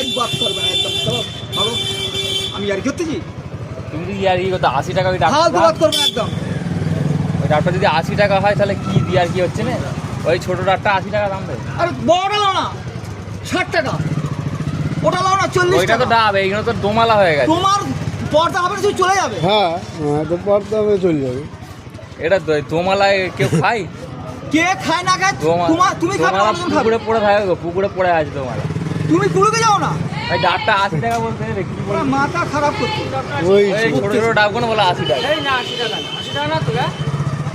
এক বাদ করবে না একদম। চলো ভালো, আমি আর করতেছি। তুমি যদি ইয়ার ই করতে 80 টাকা ওই ডাক্তার ফালতু বাদ করবে না একদম। ওই ডাক্তার যদি 80 টাকা হয় তাহলে কি দিয়ে আর কি হচ্ছে না? ওই ছোট ডাক্তার 80 টাকা দাম দেয়। আরে বড়টা লাও না 60 টাকা, ওটা লাও না 40 ওইটা তো টাকা। ডাব, এইগুলো তো দোমালা হয়ে গেছে। তোমার পর্দা হবে না, তুমি চলে যাবে। হ্যাঁ তো পড়তে হবে, চলে যাবে। এটা দোমালায় কেউ খায়? কে খায় না খায় তুমি খাবে, দোমালা অন্যজন খাবে। পুকুরে পড়ে থাকে গো, পুকুরে পড়ে আছে দোমালা। তুমি কুলুকে যাও না, ওই ডাবটা 80 টাকা বলতে কি ওরা বলবো? মাথা খারাপ করছে। ওই ওই ছোট ছোট ডাবগুলো বলে 80 টাকা, এই না 80 টাকা না, 80 টাকা না তো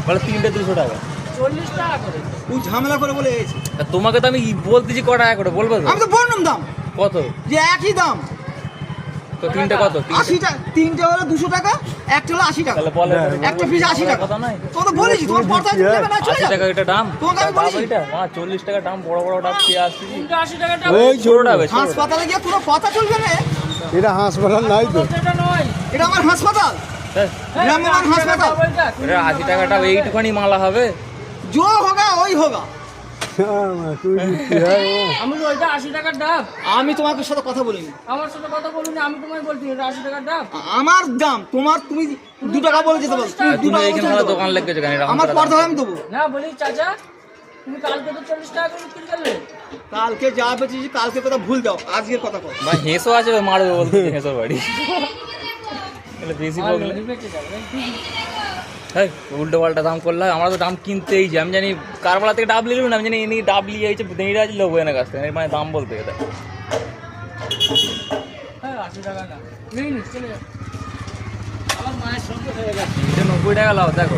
বলে তিনটে 200 টাকা। 40 টাকা করে। তুই ঝামেলা করে বলে গেছি। তা তোমাকে তো আমি বলতেছি ক টাকা করে বলবো তো? আমি তো বললাম দাম কত? যে একই দাম। তো তিনটে কত? 80 টাকা, তিনটে হলো 200 টাকা, একটা হলো 80 টাকা। তাহলে বলে একটা পিস 80 টাকা। কথা নাই। তো তো বলেছি তোমার পর্দা নেবে না, চলে 80 যাবে। টাকা এটা দাম। তোমাকে আমি বলেছি। এটা 40 টাকা দাম, বড় বড় ডাব খেয়ে আসছি। 80 টাকাটা ওই ছোট ডাবে, ছোট ডাব। হাসপাতালে গিয়ে কোনো কথা চলবে না। এটা হাসপাতাল নাই তো। এটা নয়। এটা আমার হাসপাতাল, হ্যাঁ, গ্রামের হাসপাতাল। এটা 80 টাকাটা এইটুখানি মালা হবে। जो होगा वही होगा। তুই জিততি, হ্যাঁ আমি ওইটা 80 টাকার ডাব। আমি তোমার সাথে কথা বলিনি, আমার সাথে কথা বলুন, আমি তোমায় বলছি এটা 80 টাকার ডাব। আমার দাম তোমার, তুমি 2 টাকা বলে যেতে পারো। তুমি 2 তুমি টাকা এখানে বলে ভালো যেতে দোকান পারো। লেগেছে কেন? এরকম আমার করে পর্দা দাম? আমি দেবো। না বলি চাচা, তুমি কালকে তো 40 টাকা করে বিক্রি করলে। কালকে যা বেচেছি কালকে কথা ভুল যাও, আজকের কথা কও। ভাই হেসো আছে, মারবে বলতে হেসো বাড়ি। এগুলো বেশি বললে বেঁচে যাবে। হ্যাঁ, উল্টো পাল্টা দাম করলে হয়। আমরা তো দাম কিনতেই যাই। আমি জানি কারবালা থেকে ডাব নিলাম না, আমি জানি এনে ডাব নিয়ে যাইছে দেড়া আছে লোক এনে কাছ থেকে, মানে দাম বলতে গেলে হ্যাঁ 80 টাকা না। নেই চলে যাবে। আমার মায়ের সঙ্গে হয়ে গেছে। 90 টাকা লাও, দেখো